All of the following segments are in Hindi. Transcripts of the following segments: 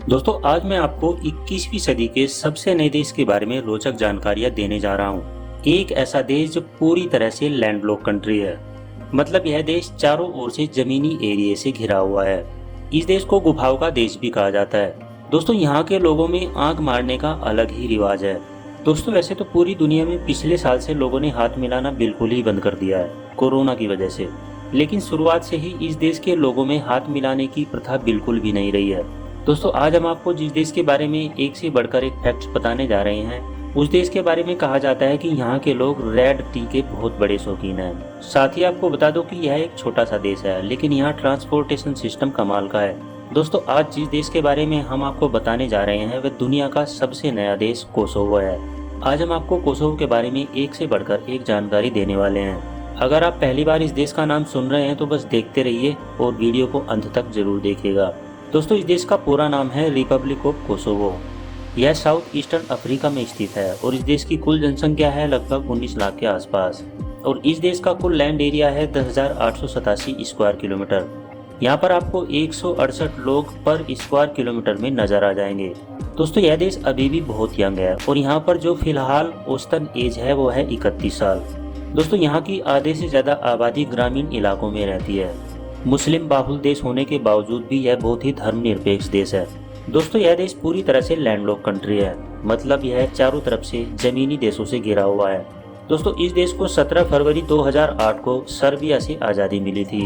दोस्तों आज मैं आपको 21वीं सदी के सबसे नए देश के बारे में रोचक जानकारियां देने जा रहा हूं। एक ऐसा देश जो पूरी तरह से लैंडलॉक कंट्री है। मतलब यह देश चारों ओर से जमीनी एरिया से घिरा हुआ है। इस देश को गुफाओं का देश भी कहा जाता है। दोस्तों यहाँ के लोगों में आंख मारने का अलग ही रिवाज है। दोस्तों वैसे तो पूरी दुनिया में पिछले साल से लोगों ने हाथ मिलाना बिल्कुल ही बंद कर दिया है कोरोना की वजह से, लेकिन शुरुआत से ही इस देश के लोगों में हाथ मिलाने की प्रथा बिल्कुल भी नहीं रही है। दोस्तों आज हम आपको जिस देश के बारे में एक से बढ़कर एक फैक्ट्स बताने जा रहे हैं, उस देश के बारे में कहा जाता है कि यहाँ के लोग रेड टी के बहुत बड़े शौकीन हैं। साथ ही आपको बता दो कि यह एक छोटा सा देश है, लेकिन यहाँ ट्रांसपोर्टेशन सिस्टम कमाल का है। दोस्तों आज जिस देश के बारे में हम आपको बताने जा रहे हैं वह दुनिया का सबसे नया देश कोसोवो है। आज हम आपको कोसोवो के बारे में एक से बढ़कर एक जानकारी देने वाले हैं। अगर आप पहली बार इस देश का नाम सुन रहे हैं तो बस देखते रहिए और वीडियो को अंत तक जरूर देखिएगा। दोस्तों इस देश का पूरा नाम है रिपब्लिक ऑफ कोसोवो। यह साउथ ईस्टर्न अफ्रीका में स्थित है और इस देश की कुल जनसंख्या है लगभग 19 लाख के आसपास। और इस देश का कुल लैंड एरिया है 10,887 स्क्वायर किलोमीटर। यहाँ पर आपको 168 लोग पर स्क्वायर किलोमीटर में नजर आ जाएंगे। दोस्तों यह देश अभी भी बहुत यंग है और यहाँ पर जो फिलहाल औसतन एज है वो है 31 साल। दोस्तों यहाँ की आधे से ज्यादा आबादी ग्रामीण इलाकों में रहती है। मुस्लिम बाहुल देश होने के बावजूद भी यह बहुत ही धर्मनिरपेक्ष देश है। दोस्तों यह देश पूरी तरह से लैंडलॉक कंट्री है, मतलब यह चारों तरफ से जमीनी देशों से घिरा हुआ है। दोस्तों इस देश को 17 फरवरी 2008 को सर्बिया से आज़ादी मिली थी।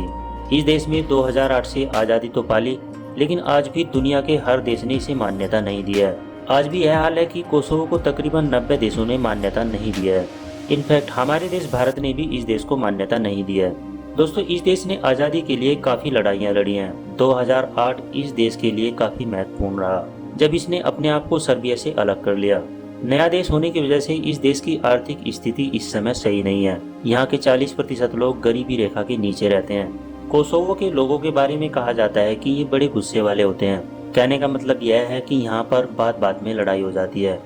इस देश में 2008 से आज़ादी तो पाली, लेकिन आज भी दुनिया के हर देश ने इसे मान्यता नहीं दी है। आज भी यह हाल है कि कोसोवो को तकरीबन 90 देशों ने मान्यता नहीं दी है। इनफैक्ट हमारे देश भारत ने भी इस देश को मान्यता नहीं दी है। दोस्तों इस देश ने आज़ादी के लिए काफ़ी लड़ाइयाँ लड़ी हैं। 2008 इस देश के लिए काफ़ी महत्वपूर्ण रहा जब इसने अपने आप को सर्बिया से अलग कर लिया। नया देश होने की वजह से इस देश की आर्थिक स्थिति इस समय सही नहीं है। यहाँ के 40% लोग गरीबी रेखा के नीचे रहते हैं। कोसोवो के लोगों के बारे में कहा जाता है कि ये बड़े गुस्से वाले होते हैं। कहने का मतलब यह है कि यहाँ पर बात बात में लड़ाई हो जाती है।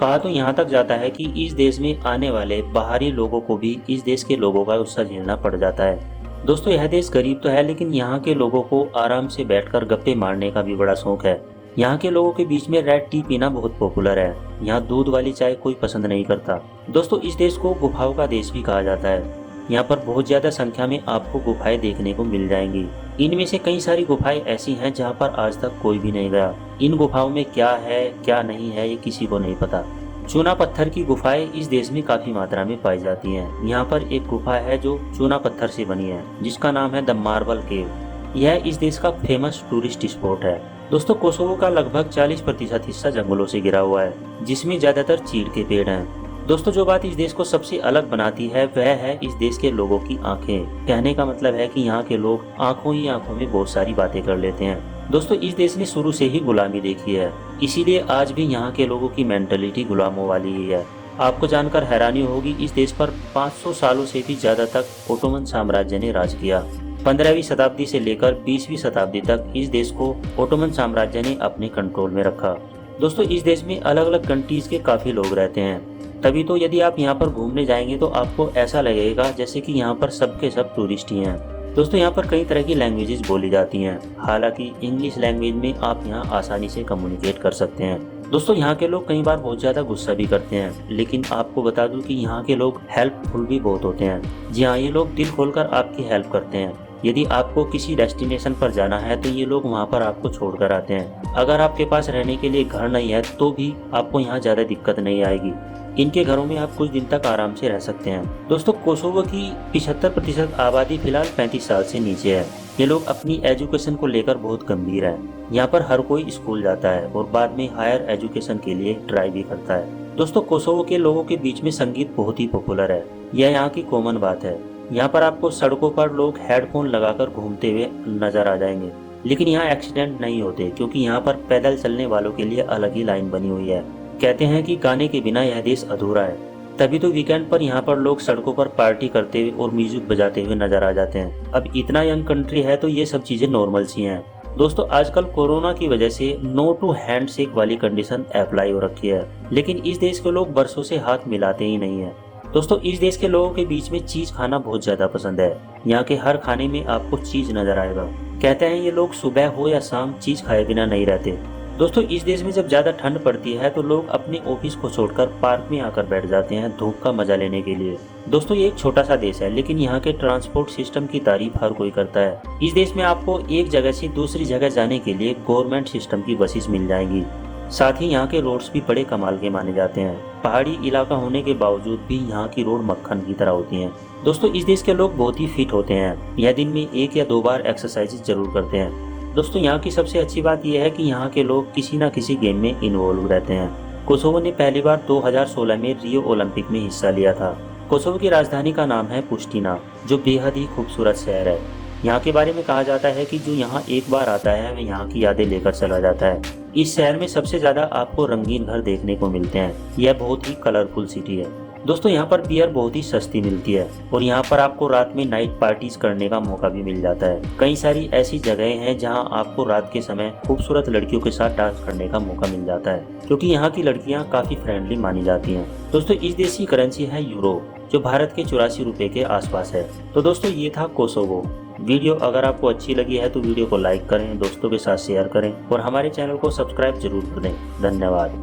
कहा तो यहाँ तक जाता है कि इस देश में आने वाले बाहरी लोगों को भी इस देश के लोगों का गुस्सा झेलना पड़ जाता है। दोस्तों यह देश गरीब तो है, लेकिन यहाँ के लोगों को आराम से बैठकर गप्पे मारने का भी बड़ा शौक है। यहाँ के लोगों के बीच में रेड टी पीना बहुत पॉपुलर है। यहाँ दूध वाली चाय कोई पसंद नहीं करता। दोस्तों इस देश को गुफाओं का देश भी कहा जाता है। यहाँ पर बहुत ज्यादा संख्या में आपको गुफाएं देखने को मिल जाएंगी। इनमें से कई सारी गुफाएं ऐसी हैं जहाँ पर आज तक कोई भी नहीं गया। इन गुफाओं में क्या है क्या नहीं है ये किसी को नहीं पता। चूना पत्थर की गुफाएं इस देश में काफी मात्रा में पाई जाती हैं। यहाँ पर एक गुफा है जो चूना पत्थर से बनी है, जिसका नाम है द मार्बल केव। यह इस देश का फेमस टूरिस्ट स्पॉट है। दोस्तों कोसोवो का लगभग 40% हिस्सा जंगलों से घिरा हुआ है, जिसमें ज्यादातर चीड़ के पेड़ हैं। दोस्तों जो बात इस देश को सबसे अलग बनाती है वह है इस देश के लोगों की आंखें। कहने का मतलब है कि यहाँ के लोग आंखों ही आंखों में बहुत सारी बातें कर लेते हैं। दोस्तों इस देश ने शुरू से ही गुलामी देखी है, इसीलिए आज भी यहाँ के लोगों की मेंटलिटी गुलामों वाली ही है। आपको जानकर हैरानी होगी इस देश पर 500 सालों से भी ज्यादा तक ओटोमन साम्राज्य ने राज किया। 15वीं शताब्दी से लेकर 20वीं शताब्दी तक इस देश को ओटोमन साम्राज्य ने अपने कंट्रोल में रखा। दोस्तों इस देश में अलग अलग कंट्रीज के काफी लोग रहते हैं, तभी तो यदि आप यहाँ पर घूमने जाएंगे तो आपको ऐसा लगेगा जैसे कि यहाँ पर सबके सब टूरिस्ट ही हैं। दोस्तों यहाँ पर कई तरह की लैंग्वेजेस बोली जाती हैं। हालांकि इंग्लिश लैंग्वेज में आप यहाँ आसानी से कम्युनिकेट कर सकते हैं। दोस्तों यहाँ के लोग कई बार बहुत ज़्यादा गुस्सा भी करते हैं, लेकिन आपको बता दूं कि यहाँ के लोग हेल्पफुल भी बहुत होते हैं। जी हाँ, ये लोग दिल खोलकर आपकी हेल्प करते हैं। यदि आपको किसी डेस्टिनेशन पर जाना है तो ये लोग वहाँ पर आपको छोड़कर आते हैं। अगर आपके पास रहने के लिए घर नहीं है तो भी आपको यहाँ ज़्यादा दिक्कत नहीं आएगी। इनके घरों में आप कुछ दिन तक आराम से रह सकते हैं। दोस्तों कोसोवो की 75% आबादी फिलहाल 35 साल से नीचे है। ये लोग अपनी एजुकेशन को लेकर बहुत गंभीर है। यहाँ पर हर कोई स्कूल जाता है और बाद में हायर एजुकेशन के लिए ट्राई भी करता है। दोस्तों कोसोवो के लोगों के बीच में संगीत बहुत ही पॉपुलर है। यह यहाँ की कॉमन बात है। यहाँ पर आपको सड़कों पर लोग हेडफोन लगाकर घूमते हुए नजर आ जाएंगे, लेकिन यहाँ एक्सीडेंट नहीं होते क्योंकि यहाँ पर पैदल चलने वालों के लिए अलग ही लाइन बनी हुई है। कहते हैं कि गाने के बिना यह देश अधूरा है, तभी तो वीकेंड पर यहाँ पर लोग सड़कों पर पार्टी करते हुए और म्यूजिक बजाते हुए नजर आ जाते हैं। अब इतना यंग कंट्री है तो ये सब चीजें नॉर्मल सी हैं। दोस्तों आजकल कोरोना की वजह से नो टू हैंड शेक वाली कंडीशन अप्लाई हो रखी है, लेकिन इस देश के लोग बरसों से हाथ मिलाते ही नहीं है। दोस्तों इस देश के लोगों के बीच में चीज खाना बहुत ज्यादा पसंद है। यहाँ के हर खाने में आपको चीज नजर आएगा। कहते हैं ये लोग सुबह हो या शाम चीज खाए बिना नहीं रहते। दोस्तों इस देश में जब ज्यादा ठंड पड़ती है तो लोग अपने ऑफिस को छोड़कर पार्क में आकर बैठ जाते हैं धूप का मजा लेने के लिए। दोस्तों ये एक छोटा सा देश है, लेकिन यहाँ के ट्रांसपोर्ट सिस्टम की तारीफ हर कोई करता है। इस देश में आपको एक जगह से दूसरी जगह जाने के लिए गवर्नमेंट सिस्टम की बसेस मिल जाएंगी। साथ ही यहाँ के रोड्स भी बड़े कमाल के माने जाते हैं। पहाड़ी इलाका होने के बावजूद भी यहाँ की रोड मक्खन की तरह होती हैं। दोस्तों इस देश के लोग बहुत ही फिट होते हैं। यह दिन में 1 या 2 बार एक्सरसाइज जरूर करते हैं। दोस्तों यहाँ की सबसे अच्छी बात यह है कि यहाँ के लोग किसी न किसी गेम में इन्वॉल्व रहते हैं। कोसोवो ने पहली बार 2016 में रियो ओलंपिक में हिस्सा लिया था। कोसोवो की राजधानी का नाम है पुष्टिना, जो बेहद ही खूबसूरत शहर है। यहाँ के बारे में कहा जाता है कि जो यहाँ एक बार आता है वह यहाँ की यादें लेकर चला जाता है। इस शहर में सबसे ज्यादा आपको रंगीन घर देखने को मिलते हैं। यह बहुत ही कलरफुल सिटी है। दोस्तों यहाँ पर बियर बहुत ही सस्ती मिलती है और यहाँ पर आपको रात में नाइट पार्टीज करने का मौका भी मिल जाता है। कई सारी ऐसी जगहें हैं जहाँ आपको रात के समय खूबसूरत लड़कियों के साथ डांस करने का मौका मिल जाता है, क्योंकि यहाँ की लड़कियाँ काफी फ्रेंडली मानी जाती हैं। दोस्तों इस देश की करेंसी है यूरो, जो भारत के 84 रुपए के आसपास है। तो दोस्तों ये था कोसोवो। वीडियो अगर आपको अच्छी लगी है तो वीडियो को लाइक करें, दोस्तों के साथ शेयर करें और हमारे चैनल को सब्सक्राइब जरूर कर दें। धन्यवाद।